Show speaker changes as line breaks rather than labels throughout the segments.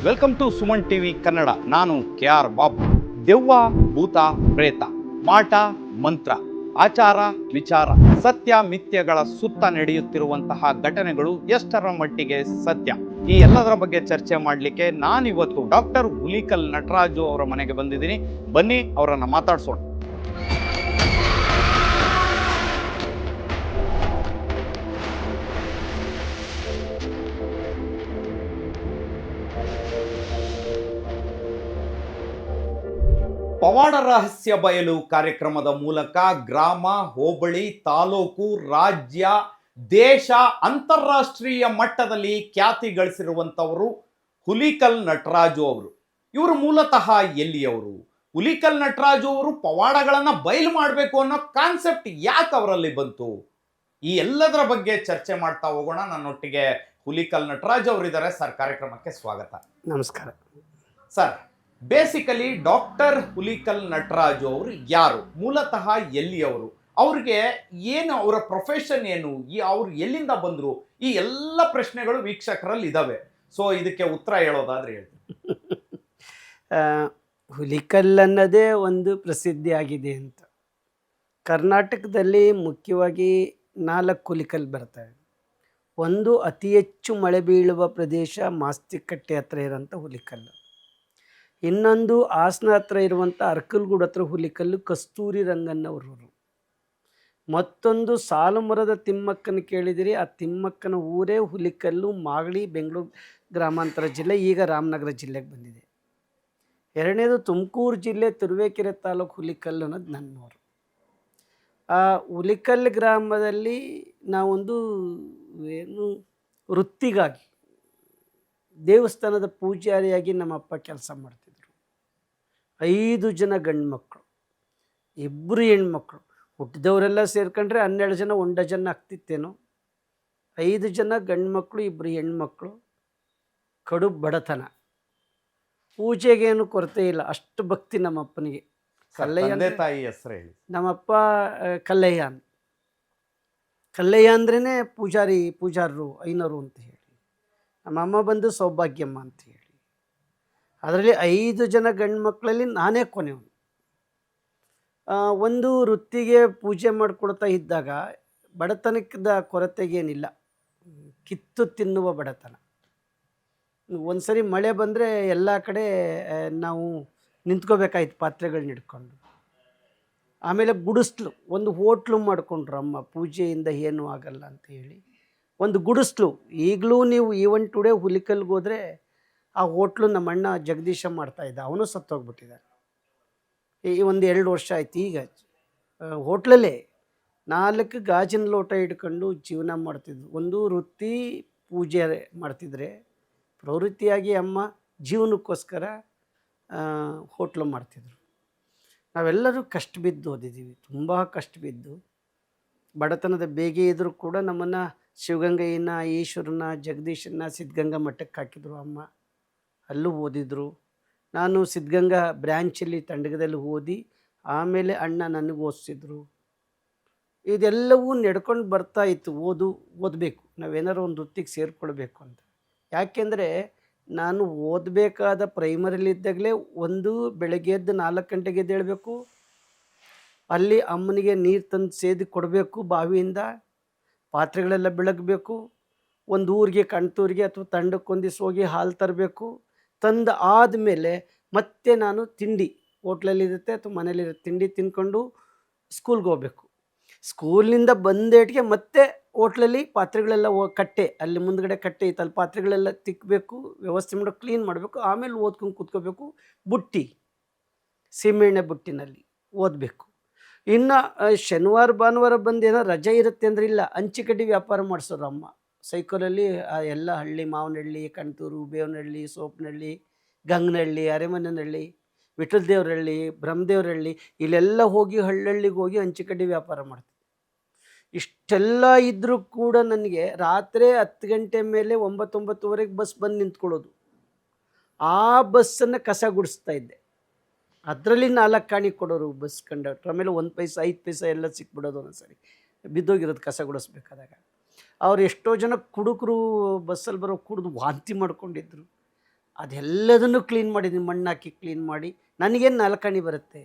Welcome to Suman TV Kannada. ನಾನು KR Babu. ದೆವ್ವ, ಭೂತ, ಪ್ರೇತ, ಮಾಟ, ಮಂತ್ರ, ಆಚಾರ, ವಿಚಾರ, ಸತ್ಯ ಮಿಥ್ಯಗಳ ಸುತ್ತ ನಡೆಯುತ್ತಿರುವಂತಹ ಘಟನೆಗಳು ಎಷ್ಟರ ಮಟ್ಟಿಗೆ ಸತ್ಯ, ಈ ಎಲ್ಲದರ ಬಗ್ಗೆ ಚರ್ಚೆ ಮಾಡಲಿಕ್ಕೆ ನಾನಿವತ್ತು ಡಾಕ್ಟರ್ ಹುಲಿಕಲ್ ನಟರಾಜು ಅವರ ಮನೆಗೆ ಬಂದಿದ್ದೀನಿ. ಬನ್ನಿ ಅವರನ್ನ ಮಾತಾಡ್ಸೋಣ. ಪವಾಡ ರಹಸ್ಯ ಬಯಲು ಕಾರ್ಯಕ್ರಮದ ಮೂಲಕ ಗ್ರಾಮ, ಹೋಬಳಿ, ತಾಲೂಕು, ರಾಜ್ಯ, ದೇಶ, ಅಂತಾರಾಷ್ಟ್ರೀಯ ಮಟ್ಟದಲ್ಲಿ ಖ್ಯಾತಿ ಗಳಿಸಿರುವಂಥವರು ಹುಲಿಕಲ್ ನಟರಾಜು ಅವರು. ಇವರು ಮೂಲತಃ ಎಲ್ಲಿಯವರು? ಹುಲಿಕಲ್ ನಟರಾಜು ಅವರು ಪವಾಡಗಳನ್ನು ಬಯಲು ಮಾಡಬೇಕು ಅನ್ನೋ ಕಾನ್ಸೆಪ್ಟ್ ಯಾಕೆ ಅವರಲ್ಲಿ ಬಂತು? ಈ ಎಲ್ಲದರ ಬಗ್ಗೆ ಚರ್ಚೆ ಮಾಡ್ತಾ ಹೋಗೋಣ. ನನ್ನೊಟ್ಟಿಗೆ ಹುಲಿಕಲ್ ನಟರಾಜು ಅವರಿದ್ದಾರೆ. ಸರ್, ಕಾರ್ಯಕ್ರಮಕ್ಕೆ ಸ್ವಾಗತ.
ನಮಸ್ಕಾರ
sir, basically doctor Hulikal Nataraju ಅವರು ಯಾರು? ಮೂಲತಃ ಎಲ್ಲಿಯವರು? ಅವ್ರಿಗೆ ಏನು, ಅವರ ಪ್ರೊಫೆಷನ್ ಏನು, ಅವ್ರು ಎಲ್ಲಿಂದ ಬಂದರು? ಈ ಎಲ್ಲ ಪ್ರಶ್ನೆಗಳು ವೀಕ್ಷಕರಲ್ಲಿ ಇದಾವೆ. ಸೊ ಇದಕ್ಕೆ ಉತ್ತರ ಹೇಳೋದಾದ್ರೆ ಹೇಳಿ.
ಹುಲಿಕಲ್ ಅನ್ನೋದೇ ಒಂದು ಪ್ರಸಿದ್ಧಿ ಆಗಿದೆ ಅಂತ. ಕರ್ನಾಟಕದಲ್ಲಿ ಮುಖ್ಯವಾಗಿ 4 ಹುಲಿಕಲ್ ಬರ್ತವೆ. ಒಂದು ಅತಿ ಹೆಚ್ಚು ಮಳೆ ಬೀಳುವ ಪ್ರದೇಶ ಮಾಸ್ತಿಕಟ್ಟೆ ಹತ್ರ ಇರೋಂಥ ಹುಲಿಕಲ್ಲು. ಇನ್ನೊಂದು ಹಾಸನ ಹತ್ರ ಇರುವಂಥ ಅರ್ಕಲ್ಗೂಡು ಹತ್ರ ಹುಲಿಕಲ್ಲು, ಕಸ್ತೂರಿ ರಂಗಣ್ಣವ್ರವರು. ಮತ್ತೊಂದು ಸಾಲುಮರದ ತಿಮ್ಮಕ್ಕನ ಕೇಳಿದಿರಿ, ಆ ತಿಮ್ಮಕ್ಕನ ಊರೇ ಹುಲಿಕಲ್ಲು, ಮಾಗಡಿ, ಬೆಂಗಳೂರು ಗ್ರಾಮಾಂತರ ಜಿಲ್ಲೆ, ಈಗ ರಾಮನಗರ ಜಿಲ್ಲೆಗೆ ಬಂದಿದೆ. ಎರಡನೇದು ತುಮಕೂರು ಜಿಲ್ಲೆ ತುರುವೇಕೆರೆ ತಾಲೂಕು ಹುಲಿಕಲ್ಲು ಅನ್ನೋದು ನನ್ನೂರು. ಆ ಹುಲಿಕಲ್ ಗ್ರಾಮದಲ್ಲಿ ನಾವೊಂದು ವೃತ್ತಿಗಾಗಿ ದೇವಸ್ಥಾನದ ಪೂಜಾರಿಯಾಗಿ ನಮ್ಮಪ್ಪ ಕೆಲಸ ಮಾಡ್ತಿದ್ರು. 5 ಜನ ಗಂಡು ಮಕ್ಕಳು, 2 ಹೆಣ್ಮಕ್ಳು. ಹುಟ್ಟಿದವರೆಲ್ಲ ಸೇರ್ಕೊಂಡ್ರೆ 12 ಜನ, 1 ಜನ ಆಗ್ತಿತ್ತೇನೋ. 5 ಜನ ಗಂಡು ಮಕ್ಕಳು, 2 ಹೆಣ್ಮಕ್ಳು. ಕಡು ಬಡತನ, ಪೂಜೆಗೇನು ಕೊರತೆ ಇಲ್ಲ, ಅಷ್ಟು ಭಕ್ತಿ ನಮ್ಮಪ್ಪನಿಗೆ.
ಕಲ್ಲಯ್ಯ ತಾಯಿ ಹೆಸರು ಹೇಳಿ.
ನಮ್ಮಪ್ಪ ಕಲ್ಲಯ್ಯ ಕಲ್ಲಯ್ಯ ಅಂದ್ರೇ ಪೂಜಾರರು, ಐನರು ಅಂತ ಹೇಳಿ. ನಮ್ಮಮ್ಮ ಬಂದು ಸೌಭಾಗ್ಯಮ್ಮ ಅಂತ ಹೇಳಿ. ಅದರಲ್ಲಿ 5 ಜನ ಗಂಡು ಮಕ್ಕಳಲ್ಲಿ ನಾನೇ ಕೊನೆಯವನು. ಒಂದು ವೃತ್ತಿಗೆ ಪೂಜೆ ಮಾಡಿಕೊಡ್ತಾ ಇದ್ದಾಗ ಬಡತನದ ಕೊರತೆಗೇನಿಲ್ಲ, ಕಿತ್ತು ತಿನ್ನುವ ಬಡತನ. ಒಂದು ಸರಿ ಮಳೆ ಬಂದರೆ ಎಲ್ಲ ಕಡೆ ನಾವು ನಿಂತ್ಕೋಬೇಕಾಯ್ತು ಪಾತ್ರೆಗಳನ್ನ ಹಿಡ್ಕೊಂಡು. ಆಮೇಲೆ ಗುಡಿಸ್ಲು, ಒಂದು ಹೋಟ್ಲು ಮಾಡಿಕೊಂಡ್ರು ಅಮ್ಮ, ಪೂಜೆಯಿಂದ ಏನೂ ಆಗಲ್ಲ ಅಂತ ಹೇಳಿ ಒಂದು ಗುಡಿಸ್ಲು. ಈಗಲೂ ನೀವು ಈವನ್ ಟುಡೇ ಹುಲಿಕಲ್ಗೆ ಹೋದರೆ ಆ ಹೋಟ್ಲು ನಮ್ಮ ಅಣ್ಣ ಜಗದೀಶ ಮಾಡ್ತಾಯಿದ್ದ, ಅವನು ಸತ್ತೋಗ್ಬಿಟ್ಟಿದ್ದಾರೆ. ಈ 1-2 ವರ್ಷ ಆಯ್ತು. ಈಗ ಹೋಟ್ಲಲ್ಲೇ 4 ಗಾಜಿನ ಲೋಟ ಹಿಡ್ಕೊಂಡು ಜೀವನ ಮಾಡ್ತಿದ್ರು. ಒಂದು ವೃತ್ತಿ ಪೂಜೆ ಮಾಡ್ತಿದ್ರೆ, ಪ್ರವೃತ್ತಿಯಾಗಿ ಅಮ್ಮ ಜೀವನಕ್ಕೋಸ್ಕರ ಹೋಟ್ಲು ಮಾಡ್ತಿದ್ರು. ನಾವೆಲ್ಲರೂ ಕಷ್ಟ ಬಿದ್ದು ಓದಿದ್ದೀವಿ, ತುಂಬ ಕಷ್ಟ ಬಿದ್ದು. ಬಡತನದ ಬೇಗೆ ಇದ್ದರೂ ಕೂಡ ನಮ್ಮನ್ನು ಶಿವಗಂಗೆಯನ್ನ, ಈಶ್ವರನ, ಜಗದೀಶನ ಸಿದ್ಧಗಂಗಾ ಮಠಕ್ಕೆ ಹಾಕಿದ್ರು ಅಮ್ಮ. ಅಲ್ಲೂ ಓದಿದ್ರು. ನಾನು ಸಿದ್ಧಗಂಗಾ ಬ್ರ್ಯಾಂಚಲ್ಲಿ ತಂಡಗದಲ್ಲಿ ಓದಿ, ಆಮೇಲೆ ಅಣ್ಣ ನನಗೆ ಓದಿಸಿದ್ರು. ಇದೆಲ್ಲವೂ ನಡ್ಕೊಂಡು ಬರ್ತಾ ಇತ್ತು. ಓದಬೇಕು, ನಾವೇನಾರು ಒಂದು ವೃತ್ತಿಗೆ ಸೇರಿಕೊಳ್ಬೇಕು ಅಂತ. ಯಾಕೆಂದರೆ ನಾನು ಓದಬೇಕಾದ ಪ್ರೈಮರಿಲಿದ್ದಾಗಲೇ ಒಂದು ಬೆಳಗ್ಗೆ ಎದ್ದು 4 ಗಂಟೆಗೆ ಎದ್ದೇಳಬೇಕು. ಅಲ್ಲಿ ಅಮ್ಮನಿಗೆ ನೀರು ತಂದು ಸೇದಿ ಕೊಡಬೇಕು ಬಾವಿಯಿಂದ. ಪಾತ್ರೆಗಳೆಲ್ಲ ಬೆಳಗಬೇಕು. ಒಂದು ಊರಿಗೆ, ಕಣ್ತೂರಿಗೆ ಅಥವಾ ತಂಡಕ್ಕೊಂದಿಸಿ ಹೋಗಿ ಹಾಲು ತರಬೇಕು. ತಂದು ಆದಮೇಲೆ ಮತ್ತೆ ನಾನು ತಿಂಡಿ, ಹೋಟ್ಲಲ್ಲಿರುತ್ತೆ ಅಥವಾ ಮನೇಲಿರುತ್ತೆ, ತಿಂಡಿ ತಿಂದ್ಕೊಂಡು ಸ್ಕೂಲ್ಗೆ ಹೋಗ್ಬೇಕು. ಸ್ಕೂಲಿನಿಂದ ಬಂದೇಟಿಗೆ ಮತ್ತೆ ಹೋಟ್ಲಲ್ಲಿ ಪಾತ್ರೆಗಳೆಲ್ಲ ಕಟ್ಟೆ, ಅಲ್ಲಿ ಮುಂದ್ಗಡೆ ಕಟ್ಟೆ ಇತ್ತು, ಅಲ್ಲಿ ಪಾತ್ರೆಗಳೆಲ್ಲ ತಿಕ್ಕಬೇಕು, ವ್ಯವಸ್ಥೆ ಮಾಡೋ, ಕ್ಲೀನ್ ಮಾಡಬೇಕು. ಆಮೇಲೆ ಓದ್ಕೊಂಡು ಕೂತ್ಕೋಬೇಕು. ಬುಟ್ಟಿ, ಸೀಮೆಎಣ್ಣೆ ಬುಟ್ಟಿನಲ್ಲಿ ಓದಬೇಕು. ಇನ್ನು ಶನಿವಾರ ಭಾನುವಾರ ಬಂದೇನೋ ರಜೆ ಇರುತ್ತೆ ಅಂದರೆ ಇಲ್ಲ, ಹಂಚಿಕಡ್ಡಿ ವ್ಯಾಪಾರ ಮಾಡಿಸೋರು ಅಮ್ಮ. ಸೈಕಲಲ್ಲಿ ಎಲ್ಲ ಹಳ್ಳಿ, ಮಾವನಹಳ್ಳಿ, ಕಣ್ತೂರು, ಬೇವನಹಳ್ಳಿ, ಸೋಪನಹಳ್ಳಿ, ಗಂಗನಹಳ್ಳಿ, ಅರೆಮನೆನಹಳ್ಳಿ, ವಿಠಲದೇವ್ರಹಳ್ಳಿ, ಬ್ರಹ್ಮದೇವ್ರಹಳ್ಳಿ, ಇಲ್ಲೆಲ್ಲ ಹೋಗಿ ಹಳ್ಳಹಳ್ಳಿಗೆ ಹೋಗಿ ಹಂಚಿಕಡ್ಡಿ ವ್ಯಾಪಾರ ಮಾಡ್ತೀವಿ. ಇಷ್ಟೆಲ್ಲ ಇದ್ದರೂ ಕೂಡ ನನಗೆ ರಾತ್ರಿ 10 ಗಂಟೆ ಮೇಲೆ 9-9:30 ಬಸ್ ಬಂದು ನಿಂತ್ಕೊಳ್ಳೋದು. ಆ ಬಸ್ಸನ್ನು ಕಸ ಗುಡಿಸ್ತಾ ಇದ್ದೆ. ಅದರಲ್ಲಿ 4 ಕಾಣಿ ಕೊಡೋರು ಬಸ್ ಕಂಡಕ್ಟ್ರ್. ಆಮೇಲೆ 1 ಪೈಸೆ 5 ಪೈಸೆ ಎಲ್ಲ ಸಿಕ್ಬಿಡೋದು. ಒಂದೊಂದ್ಸರಿ ಬಿದ್ದೋಗಿರೋದು ಕಸ ಗುಡಿಸ್ಬೇಕಾದಾಗ. ಅವ್ರು ಎಷ್ಟೋ ಜನ ಕುಡುಕರು ಬಸ್ಸಲ್ಲಿ ಬರೋ ಕುಡಿದು ವಾಂತಿ ಮಾಡ್ಕೊಂಡಿದ್ರು. ಅದೆಲ್ಲದನ್ನು ಕ್ಲೀನ್ ಮಾಡಿದ್ದೀನಿ, ಮಣ್ಣಾಕಿ ಕ್ಲೀನ್ ಮಾಡಿ. ನನಗೇನು ನಾಲ್ಕಣಿ ಬರುತ್ತೆ.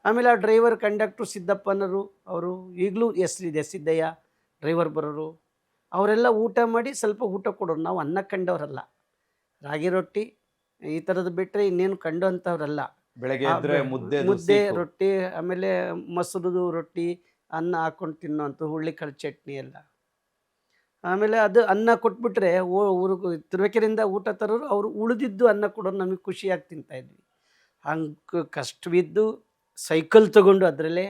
ಆಮೇಲೆ ಆ ಡ್ರೈವರ್ ಕಂಡಕ್ಟ್ರು ಸಿದ್ದಪ್ಪನವರು, ಅವರು ಈಗಲೂ ಹೆಸರಿದೆ ಸಿದ್ದಯ್ಯ ಡ್ರೈವರ್ ಬರೋರು, ಅವರೆಲ್ಲ ಊಟ ಮಾಡಿ ಸ್ವಲ್ಪ ಊಟ ಕೊಡೋರು. ನಾವು ಅನ್ನ ಕಂಡವರಲ್ಲ, ರಾಗಿ ರೊಟ್ಟಿ ಈ ಥರದ್ದು ಬಿಟ್ಟರೆ ಇನ್ನೇನು ಕಂಡು ಅಂಥವ್ರಲ್ಲ.
ಬೆಳಗ್ಗೆ
ಆ
ಎದ್ರೆ
ಮುದ್ದೆ ರೊಟ್ಟಿ, ಆಮೇಲೆ ಮೊಸರುದು ರೊಟ್ಟಿ, ಅನ್ನ ಹಾಕ್ಕೊಂಡು ತಿನ್ನೋಂಥ ಹುಳ್ಳಿಕಾಳು ಚಟ್ನಿ ಎಲ್ಲ. ಆಮೇಲೆ ಅದು ಅನ್ನ ಕೊಟ್ಬಿಟ್ರೆ ಊರಿಗೆ ತುರುವೇಕೆರೆಯಿಂದ ಊಟ ತರೋರು, ಅವರು ಉಳಿದಿದ್ದು ಅನ್ನ ಕೊಡೋರು, ನಮಗೆ ಖುಷಿಯಾಗಿ ತಿಂತಾಯಿದ್ವಿ. ಹಂಗೆ ಕಷ್ಟವಿದ್ದು ಸೈಕಲ್ ತೊಗೊಂಡು ಅದರಲ್ಲೇ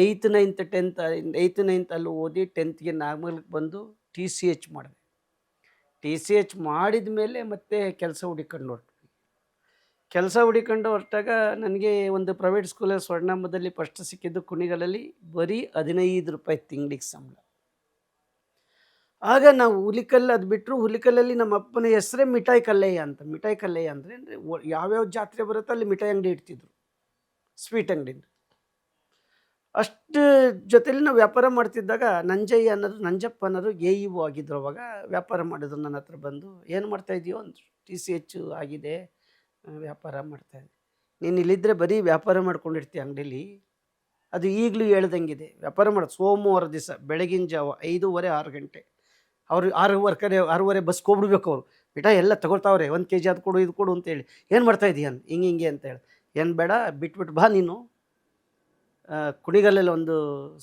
8th 9th 10th 8th 9th ಅಲ್ಲಿ ಓದಿ 10th ನಾಗಮಂಗಲಕ್ಕೆ ಬಂದು TCH ಮಾಡಿದೆ. TCH ಮಾಡಿದ ಮೇಲೆ ಮತ್ತೆ ಕೆಲಸ ಹುಡುಕೊಂಡು ಹೊರಟ್ವಿ. ಕೆಲಸ ಹುಡುಕೊಂಡು ಹೊರಟಾಗ ನನಗೆ ಒಂದು ಪ್ರೈವೇಟ್ ಸ್ಕೂಲಲ್ಲಿ ಸ್ವರ್ಣಾಂಬದಲ್ಲಿ ಫಸ್ಟ್ ಸಿಕ್ಕಿದ್ದು ಕುಣಿಗಲಲ್ಲಿ, ಬರೀ 15 ರೂಪಾಯಿ ತಿಂಗಳಿಗೆ ಸಂಬಳ. ಆಗ ನಾವು ಹುಲಿಕಲ್ಲು ಅದು ಬಿಟ್ಟರು, ಹುಲಿಕಲ್ಲಲ್ಲಿ ನಮ್ಮ ಅಪ್ಪನ ಹೆಸರೇ ಮಿಠಾಯಿ ಕಲ್ಲಯ್ಯ ಅಂತ. ಮಿಠಾಯಿ ಕಲ್ಲಯ್ಯ ಅಂದರೆ ಯಾವ್ಯಾವ ಜಾತ್ರೆ ಬರುತ್ತೋ ಅಲ್ಲಿ ಮಿಠಾಯಿ ಅಂಗಡಿ ಇಡ್ತಿದ್ರು, ಸ್ವೀಟ್ ಅಂಗಡಿ. ಅಷ್ಟು ಜೊತೆಲಿ ನಾವು ವ್ಯಾಪಾರ ಮಾಡ್ತಿದ್ದಾಗ ನಂಜಪ್ಪ ಅನ್ನೋರು AEO ಆಗಿದ್ರು. ಅವಾಗ ವ್ಯಾಪಾರ ಮಾಡಿದ್ರು. ನನ್ನ ಹತ್ರ ಬಂದು, ಏನು ಮಾಡ್ತಾಯಿದ್ದೀಯೋ ಅಂದರು. TCH ಆಗಿದೆ, ವ್ಯಾಪಾರ ಮಾಡ್ತಾಯಿದ್ದೆ. ನೀನು ಇಲ್ಲಿದ್ದರೆ ಬರೀ ವ್ಯಾಪಾರ ಮಾಡ್ಕೊಂಡಿರ್ತೀಯ ಅಂಗಡೀಲಿ, ಅದು ಈಗಲೂ ಹೇಳ್ದಂಗಿದೆ. ವ್ಯಾಪಾರ ಮಾಡೋದು ಸೋಮವಾರ ದಿವಸ ಬೆಳಗಿನ ಜಾವ 5:30 6 ಗಂಟೆ. ಅವರು 6:15 ಬಸ್ಗೆ ಹೋಗ್ಬಿಡ್ಬೇಕು. ಅವರು ಮಿಠಾಯಿ ಎಲ್ಲ ತಗೊಳ್ತಾವ್ರೆ, 1 kg ಅದು ಕೊಡು ಇದು ಕೊಡು ಅಂತೇಳಿ. ಏನು ಮಾಡ್ತಾಯಿದ್ದೀಯ ಹಿಂಗೆ ಅಂತ ಹೇಳಿ. ಏನು ಬೇಡ, ಬಿಟ್ಬಿಟ್ಟು ಬಾ ನೀನು, ಕುಣಿಗಲಲ್ಲಿ ಒಂದು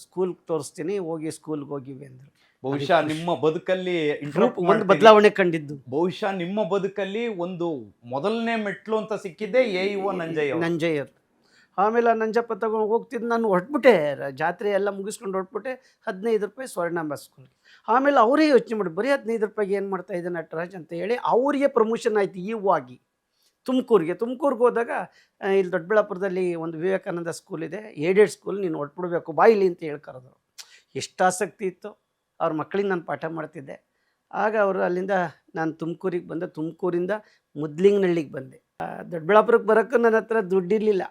ಸ್ಕೂಲ್ ತೋರಿಸ್ತೀನಿ, ಹೋಗಿ ಸ್ಕೂಲ್ಗೆ ಹೋಗಿವಿ ಅಂದರು.
ಬಹುಶಃ ನಿಮ್ಮ ಬದುಕಲ್ಲಿ
ಒಂದು ಬದಲಾವಣೆ ಕಂಡಿದ್ದು.
ಬಹುಶಃ ನಿಮ್ಮ ಬದುಕಲ್ಲಿ ಒಂದು ಮೊದಲನೇ ಮೆಟ್ಲು ಅಂತ ಸಿಕ್ಕಿದ್ದೆ AEO ನಂಜಯ್ಯ.
ಆಮೇಲೆ ಆ ನಂಜಪ್ಪ ತಗೊಂಡು ಹೋಗ್ತಿದ್ದು. ನಾನು ಹೊರಟ್ಬಿಟ್ಟೆ, ಜಾತ್ರೆ ಎಲ್ಲ ಮುಗಿಸ್ಕೊಂಡು ಹೊರಟ್ಬಿಟ್ಟೆ. 15 ರೂಪಾಯಿ ಸ್ವರ್ಣಾಂಬ ಸ್ಕೂಲ್ಗೆ. ಆಮೇಲೆ ಅವರೇ ಯೋಚನೆ ಮಾಡಿ, ಬರೀ 15 ರೂಪಾಯಿಗೆ ಏನು ಮಾಡ್ತಾಯಿದ್ದೆ ನಟರಾಜ್ ಅಂತ ಹೇಳಿ ಅವರಿಗೆ ಪ್ರಮೋಷನ್ ಆಯಿತು EO ಆಗಿ ತುಮಕೂರಿಗೆ ಹೋದಾಗ, ಇಲ್ಲಿ ದೊಡ್ಡಬಳ್ಳಾಪುರದಲ್ಲಿ ಒಂದು ವಿವೇಕಾನಂದ ಸ್ಕೂಲ್ ಇದೆ, ಏಡೆಡ್ ಸ್ಕೂಲ್, ನೀನು ಹೊರಟ್ಬಿಡ್ಬೇಕು ಬಾಯಿಲಿ ಅಂತ ಹೇಳ್ಕರೋದು. ಎಷ್ಟು ಆಸಕ್ತಿ ಇತ್ತು. ಅವ್ರ ಮಕ್ಕಳಿಗೆ ನಾನು ಪಾಠ ಮಾಡ್ತಿದ್ದೆ. ಆಗ ಅವರು ಅಲ್ಲಿಂದ ನಾನು ತುಮಕೂರಿಗೆ ಬಂದೆ. ತುಮಕೂರಿಂದ ಮುದ್ಲಿಂಗನಹಳ್ಳಿಗೆ ಬಂದೆ. ದೊಡ್ಡಬಳ್ಳಾಪುರಕ್ಕೆ ಬರೋಕ್ಕೂ ನನ್ನ ಹತ್ರ ದುಡ್ಡಿರಲಿಲ್ಲ.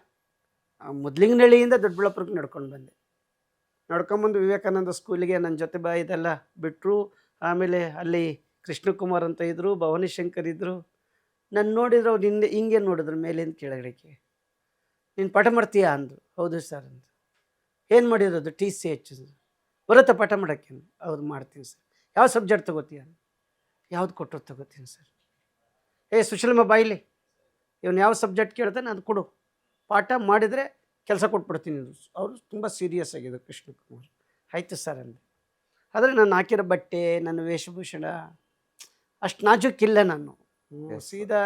ಮುದ್ಲಿಂಗನಹಳ್ಳಿಯಿಂದ ದೊಡ್ಡಬಳ್ಳಾಪುರಕ್ಕೆ ನಡ್ಕೊಂಡು ಬಂದೆ. ನಡ್ಕೊಂಬಂದು ವಿವೇಕಾನಂದ ಸ್ಕೂಲಿಗೆ ನನ್ನ ಜೊತೆ ಇದೆಲ್ಲ ಬಿಟ್ಟರು. ಆಮೇಲೆ ಅಲ್ಲಿ ಕೃಷ್ಣಕುಮಾರ್ ಅಂತ ಇದ್ದರು, ಭವಾನಿ ಶಂಕರ್ ಇದ್ದರು. ನಾನು ನೋಡಿದ್ರು, ಅವ್ರು ಹಿಂಗೆ ನೋಡಿದ್ರು ಮೇಲಿಂದ ಕೆಳಗಡೆಗೆ. ನೀನು ಪಾಠ ಮಾಡ್ತೀಯಾ ಅಂದರು. ಹೌದು ಸರ್ ಅಂದರು. ಏನು ಮಾಡಿರೋದು? TCH. ಬರುತ್ತಾ ಪಾಠ ಮಾಡೋಕ್ಕೆ? ಹೌದು ಮಾಡ್ತೀನಿ ಸರ್. ಯಾವ ಸಬ್ಜೆಕ್ಟ್ ತೊಗೋತೀಯ? ಯಾವ್ದು ಕೊಟ್ಟರು ತೊಗೋತೀನಿ ಸರ್. ಸುಶೀಲಮ್ಮ ಬಾಯಿಲಿ, ಇವನು ಯಾವ ಸಬ್ಜೆಕ್ಟ್ ಕೇಳ್ತಾನೆ ಅದು ಕೊಡು, ಪಾಠ ಮಾಡಿದರೆ ಕೆಲಸ ಕೊಟ್ಬಿಡ್ತೀನಿ. ಅವರು ತುಂಬ ಸೀರಿಯಸ್ ಆಗಿದೆ ಕೃಷ್ಣಕುಮಾರ್. ಆಯಿತು ಸರ್ ಅಂದೆ. ಆದರೆ ನಾನು ಹಾಕಿರೋ ಬಟ್ಟೆ, ನನ್ನ ವೇಷಭೂಷಣ ಅಷ್ಟು ನಾಜೂಕಿಲ್ಲ. ನಾನು ಸೀದಾ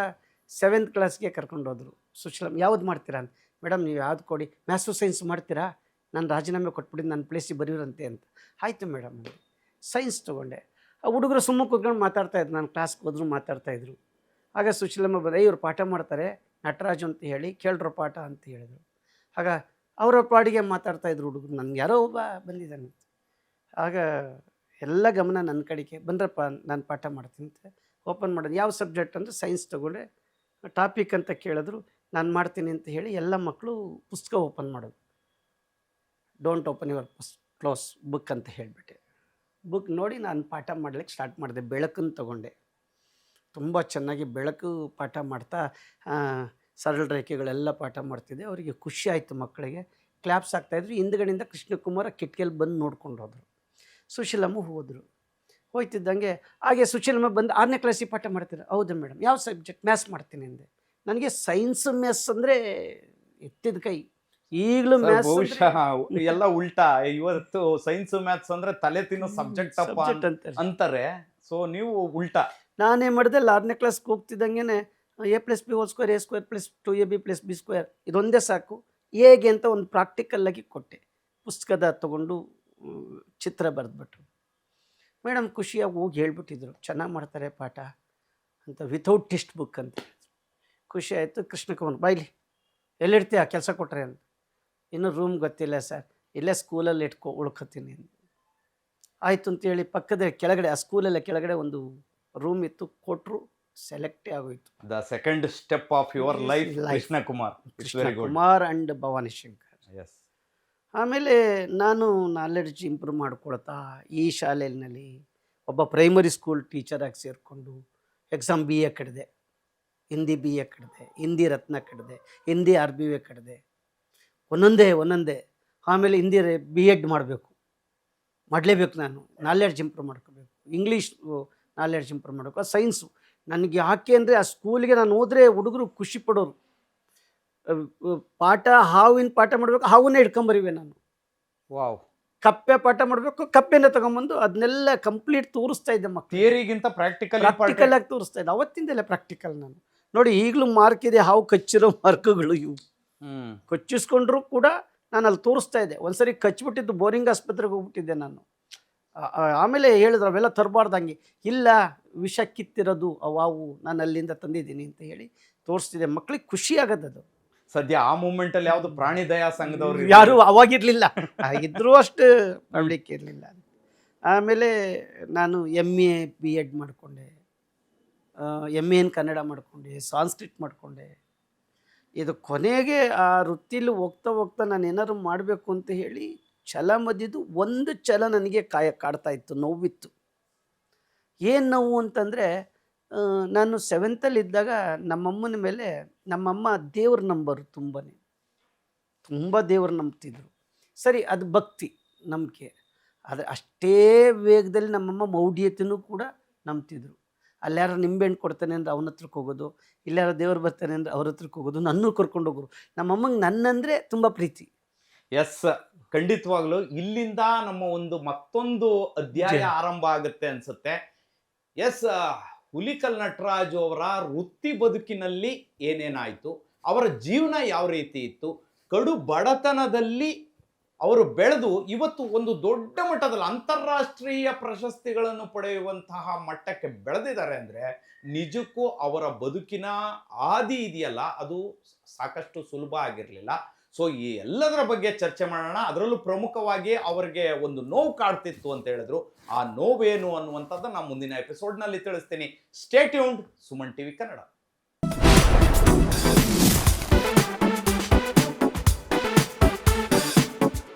7th ಕ್ಲಾಸ್ಗೆ ಕರ್ಕೊಂಡು ಹೋದರು. ಸುಶೀಲಮ್ಮ ಯಾವ್ದು ಮಾಡ್ತೀರಾ ಅಂತ. ಮೇಡಮ್ ನೀವು ಯಾವ್ದು ಕೊಡಿ, ಮ್ಯಾಥ್ಸು ಸೈನ್ಸ್ ಮಾಡ್ತೀರಾ? ನಾನು ರಾಜೀನಾಮೆ ಕೊಟ್ಬಿಟ್ಟು ನನ್ನ ಪ್ಲೇಸಿಗೆ ಬರೆಯೋರಂತೆ ಅಂತ. ಆಯಿತು ಮೇಡಮ್ ಅಂದೆ. ಸೈನ್ಸ್ ತೊಗೊಂಡೆ. ಆ ಹುಡುಗರು ಸುಮ್ಮನೆ ಕೂತ್ಕೊಂಡು ಮಾತಾಡ್ತಾಯಿದ್ರು, ನಾನು ಕ್ಲಾಸ್ಗೆ ಹೋದ್ರು ಮಾತಾಡ್ತಾಯಿದ್ರು. ಆಗ ಸುಶೀಲಮ್ಮ ಬಂದರೆ, ಇವ್ರು ಪಾಠ ಮಾಡ್ತಾರೆ ನಟರಾಜು ಅಂತ ಹೇಳಿ, ಕೇಳ್ರೋ ಪಾಠ ಅಂತ ಹೇಳಿದರು. ಆಗ ಅವರ ಪಾಡಿಗೆ ಮಾತಾಡ್ತಾಯಿದ್ರು ಹುಡುಗರು. ನನಗೆ ಯಾರೋ ಒಬ್ಬ ಬಂದಿದ್ದಾನೆ. ಆಗ ಎಲ್ಲ ಗಮನ ನನ್ನ ಕಡೆಗೆ. ಬಂದ್ರಪ್ಪ ನಾನು ಪಾಠ ಮಾಡ್ತೀನಿ ಅಂತ ಓಪನ್ ಮಾಡೋದು. ಯಾವ ಸಬ್ಜೆಕ್ಟ್ ಅಂದರೆ ಸೈನ್ಸ್ ತೊಗೊಂಡೆ. ಟಾಪಿಕ್ ಅಂತ ಕೇಳಿದ್ರು. ನಾನು ಮಾಡ್ತೀನಿ ಅಂತ ಹೇಳಿ ಎಲ್ಲ ಮಕ್ಕಳು ಪುಸ್ತಕ ಓಪನ್ ಮಾಡೋದು. Don't open your close book ಅಂತ ಹೇಳಿಬಿಟ್ಟೆ. ಬುಕ್ ನೋಡಿ ನಾನು ಪಾಠ ಮಾಡ್ಲಿಕ್ಕೆ ಸ್ಟಾರ್ಟ್ ಮಾಡಿದೆ. ಬೆಳಕನ್ನು ತೊಗೊಂಡೆ. ತುಂಬ ಚೆನ್ನಾಗಿ ಬೆಳಕು ಪಾಠ ಮಾಡ್ತಾ ಸರಳ ರೇಖೆಗಳೆಲ್ಲ ಪಾಠ ಮಾಡ್ತಿದ್ದೆ. ಅವರಿಗೆ ಖುಷಿ ಆಯಿತು, ಮಕ್ಕಳಿಗೆ ಕ್ಲಾಪ್ಸ್ ಆಗ್ತಾಯಿದ್ರು. ಹಿಂದ್ಗಡೆಯಿಂದ ಕೃಷ್ಣಕುಮಾರ ಕಿಟಕಿಯಲ್ಲಿ ಬಂದು ನೋಡ್ಕೊಂಡು ಹೋದರು. ಸುಶೀಲಮ್ಮ ಹೋದರು. ಹೋಗ್ತಿದ್ದಂಗೆ ಹಾಗೆ ಸುಶೀಲಮ್ಮ ಬಂದು 6ನೇ ಕ್ಲಾಸಿಗೆ ಪಾಠ ಮಾಡ್ತೀರ? ಹೌದು ಮೇಡಮ್. ಯಾವ ಸಬ್ಜೆಕ್ಟ್? ಮ್ಯಾಥ್ಸ್ ಮಾಡ್ತೀನಿ ಅಂದೆ. ನನಗೆ ಸೈನ್ಸ್ ಮ್ಯಾಥ್ಸ್ ಅಂದರೆ ಎತ್ತಿದ ಕೈ. ಈಗಲೂ ಮ್ಯಾಥ್ಸ್
ಬಹುಶಃ ಎಲ್ಲ ಉಲ್ಟಾ. ಇವತ್ತು ಸೈನ್ಸ್ ಮ್ಯಾಥ್ಸ್ ಅಂದ್ರೆ ತಲೆ ತಿನ್ನೋ ಸಬ್ಜೆಕ್ಟ್ ಅಂತಾರೆ. ಸೊ ನೀವು ಉಲ್ಟಾ.
ನಾನೇ ಮಾಡಿದೆ, 6ನೇ ಕ್ಲಾಸ್ಗೆ ಹೋಗ್ತಿದ್ದಂಗೆ A+B² A² + 2AB + B² ಇದೊಂದೇ ಸಾಕು. ಹೇಗೆ ಅಂತ ಒಂದು ಪ್ರಾಕ್ಟಿಕಲ್ಲಾಗಿ ಕೊಟ್ಟೆ. ಪುಸ್ತಕದ ತೊಗೊಂಡು ಚಿತ್ರ ಬರೆದ್ಬಿಟ್ರು. ಮೇಡಮ್ ಖುಷಿಯಾಗಿ ಹೋಗಿ ಹೇಳ್ಬಿಟ್ಟಿದ್ರು, ಚೆನ್ನಾಗಿ ಮಾಡ್ತಾರೆ ಪಾಠ ಅಂತ, ವಿತೌಟ್ ಟೆಕ್ಸ್ಟ್ ಬುಕ್ ಅಂತ ಹೇಳಿದ್ರು. ಖುಷಿ ಆಯಿತು. ಕೃಷ್ಣಕುಮಾರ್ ಬಾಯ್ಲಿ, ಎಲ್ಲಿಡ್ತೀಯ ಕೆಲಸ ಕೊಟ್ಟರೆ ಅಂತ. ಇನ್ನೂ ರೂಮ್ ಗೊತ್ತಿಲ್ಲ ಸರ್, ಇಲ್ಲೇ ಸ್ಕೂಲಲ್ಲಿ ಉಳ್ಕೊತೀನಿ ಅಂತ. ಆಯಿತು ಅಂತೇಳಿ ಪಕ್ಕದ ಕೆಳಗಡೆ, ಆ ಸ್ಕೂಲಲ್ಲೇ ಕೆಳಗಡೆ ಒಂದು ರೂಮ್ ಇತ್ತು, ಕೊಟ್ಟರು. ಸೆಲೆಕ್ಟೇ ಆಗೋಯ್ತು.
The second step of your life
Krishnakumar and Bhavani Shankar.
Yes.
ಆಮೇಲೆ ನಾನು ನಾಲೆಡ್ಜ್ ಇಂಪ್ರೂವ್ ಮಾಡ್ಕೊಳ್ತಾ ಈ ಶಾಲೆಯಲ್ಲಿ ಒಬ್ಬ ಪ್ರೈಮರಿ ಸ್ಕೂಲ್ ಟೀಚರಾಗಿ ಸೇರಿಕೊಂಡು ಎಕ್ಸಾಮ್ BA ಕಟ್ಟಿದೆ, ಹಿಂದಿ BA ಕಟ್ಟಿದೆ, ಹಿಂದಿ ರತ್ನ ಕಟ್ಟಿದೆ, ಹಿಂದಿ RBV ಕಟ್ಟಿದೆ, ಒಂದೊಂದೇ. ಆಮೇಲೆ ಹಿಂದಿ B.Ed ಮಾಡಲೇಬೇಕು, ನಾನು ನಾಲೆಡ್ಜ್ ಇಂಪ್ರೂವ್ ಮಾಡ್ಕೋಬೇಕು, ಇಂಗ್ಲೀಷ್ ನಾಲೆಡ್ಜ್ ಇಂಪ್ರೂವ್ ಮಾಡಬೇಕು, ಸೈನ್ಸು. ನನಗೆ ಯಾಕೆ ಅಂದರೆ ಆ ಸ್ಕೂಲಿಗೆ ನಾನು ಹೋದರೆ ಹುಡುಗರು ಖುಷಿ ಪಡೋರು. ಹಾವಿನ ಪಾಠ ಮಾಡಬೇಕು, ಹಾವನ್ನೇ ಹಿಡ್ಕೊಂಬರಿವೆ ನಾನು.
ವಾವ್.
ಕಪ್ಪೆ ಪಾಠ ಮಾಡಬೇಕು, ಕಪ್ಪೆನ ತಗೊಂಬಂದು ಅದನ್ನೆಲ್ಲ ಕಂಪ್ಲೀಟ್ ತೋರಿಸ್ತಾ ಇದ್ದೆ ಮಕ್ಕಳು.
ಥಿಯರಿಗಿಂತ ಪ್ರಾಕ್ಟಿಕಲ್
ಆಗಿ ತೋರಿಸ್ತಾ ಇದ್ದೆ. ಅವತ್ತಿಂದಲೇ ಪ್ರಾಕ್ಟಿಕಲ್ ನಾನು ನೋಡಿ. ಈಗಲೂ ಮಾರ್ಕ್ ಇದೆ, ಹಾವು ಕಚ್ಚಿರೋ ಮಾರ್ಕ್ಗಳು ಇವು. ಕಚ್ಚಿಸ್ಕೊಂಡ್ರು ಕೂಡ ನಾನು ಅಲ್ಲಿ ತೋರಿಸ್ತಾ ಇದ್ದೆ. ಒಂದ್ಸರಿ ಕಚ್ಚಿಬಿಟ್ಟಿದ್ದು ಬೋರಿಂಗ್ ಆಸ್ಪತ್ರೆಗೆ ಹೋಗ್ಬಿಟ್ಟಿದ್ದೆ ನಾನು. ಆಮೇಲೆ ಹೇಳಿದ್ರು ಅವೆಲ್ಲ ತರಬಾರ್ದಂಗೆ. ಇಲ್ಲ, ವಿಷ ಕಿತ್ತಿರೋದು ಅವು ನಾನು ಅಲ್ಲಿಂದ ತಂದಿದ್ದೀನಿ ಅಂತ ಹೇಳಿ ತೋರಿಸ್ತಿದ್ದೆ. ಮಕ್ಳಿಗೆ ಖುಷಿ ಆಗೋದದು.
ಸದ್ಯ ಆ ಮೂಮೆಂಟ್ ಅಲ್ಲಿ ಯಾವ್ದು ಪ್ರಾಣಿ ದಯಾ ಸಂಘದವ್ರು
ಯಾರು ಅವಾಗಿರ್ಲಿಲ್ಲ, ಆಗಿದ್ರೂ ಅಷ್ಟು ಪಬ್ಲಿಕ್ ಇರಲಿಲ್ಲ. ಆಮೇಲೆ ನಾನು MA B.Ed ಮಾಡಿಕೊಂಡೆ, MA in ಕನ್ನಡ ಮಾಡಿಕೊಂಡೆ, ಸಾಂಸ್ಕ್ರಿಟ್ ಮಾಡಿಕೊಂಡೆ. ಇದು ಕೊನೆಗೆ ಆ ವೃತ್ತಿಲಿ ಹೋಗ್ತಾ ನಾನು ಏನಾದ್ರು ಮಾಡಬೇಕು ಅಂತ ಹೇಳಿ ಛಲ ಮದ್ದಿದ್ದು. ಒಂದು ಛಲ ನನಗೆ ಕಾಡ್ತಾ ಇತ್ತು, ನೋವಿತ್ತು. ಏನು ನೋವು ಅಂತಂದರೆ, ನಾನು 7th ಇದ್ದಾಗ ನಮ್ಮಮ್ಮನ ಮೇಲೆ, ನಮ್ಮಮ್ಮ ದೇವ್ರ ನಂಬರು, ತುಂಬ ದೇವ್ರು ನಂಬ್ತಿದ್ರು. ಸರಿ, ಅದು ಭಕ್ತಿ ನಂಬಿಕೆ. ಆದರೆ ಅಷ್ಟೇ ವೇಗದಲ್ಲಿ ನಮ್ಮಮ್ಮ ಮೌಢ್ಯತೆಯೂ ಕೂಡ ನಂಬ್ತಿದ್ರು. ಅಲ್ಲಾರು ನಿಂಬೆಹಣ್ಣು ಕೊಡ್ತಾನೆ ಅಂದರೆ ಅವನ ಹತ್ರಕ್ಕೆ ಹೋಗೋದು, ಇಲ್ಲಾರು ದೇವ್ರು ಬರ್ತಾನೆ ಅಂದರೆ ಅವ್ರ ಹತ್ರಕ್ಕೆ ಹೋಗೋದು, ನನ್ನೂ ಕರ್ಕೊಂಡು ಹೋಗೋರು. ನಮ್ಮಮ್ಮಂಗೆ ನನ್ನಂದರೆ ತುಂಬ ಪ್ರೀತಿ.
ಎಸ್, ಖಂಡಿತವಾಗ್ಲು ಇಲ್ಲಿಂದ ನಮ್ಮ ಒಂದು ಮತ್ತೊಂದು ಅಧ್ಯಾಯ ಆರಂಭ ಆಗುತ್ತೆ ಅನ್ಸುತ್ತೆ. ಎಸ್, ಹುಲಿಕಲ್ ನಟರಾಜು ಅವರ ವೃತ್ತಿ ಬದುಕಿನಲ್ಲಿ ಏನೇನಾಯಿತು, ಅವರ ಜೀವನ ಯಾವ ರೀತಿ ಇತ್ತು, ಕಡು ಬಡತನದಲ್ಲಿ ಅವರು ಬೆಳೆದು ಇವತ್ತು ಒಂದು ದೊಡ್ಡ ಮಟ್ಟದಲ್ಲಿ ಅಂತಾರಾಷ್ಟ್ರೀಯ ಪ್ರಶಸ್ತಿಗಳನ್ನು ಪಡೆಯುವಂತಹ ಮಟ್ಟಕ್ಕೆ ಬೆಳೆದಿದ್ದಾರೆ ಅಂದರೆ ನಿಜಕ್ಕೂ ಅವರ ಬದುಕಿನ ಹಾದಿ ಇದೆಯಲ್ಲ, ಅದು ಸಾಕಷ್ಟು ಸುಲಭ ಆಗಿರಲಿಲ್ಲ. ಸೊ ಈ ಎಲ್ಲದರ ಬಗ್ಗೆ ಚರ್ಚೆ ಮಾಡೋಣ. ಅದರಲ್ಲೂ ಪ್ರಮುಖವಾಗಿ ಅವರಿಗೆ ಒಂದು ನೋವು ಕಾಡ್ತಿತ್ತು ಅಂತ ಹೇಳಿದ್ರು. ಆ ನೋವೇನು ಅನ್ನುವಂಥದ್ದು ನಾನು ಮುಂದಿನ ಎಪಿಸೋಡ್ನಲ್ಲಿ ತಿಳಿಸ್ತೀನಿ. Stay tuned, Suman TV Kannada.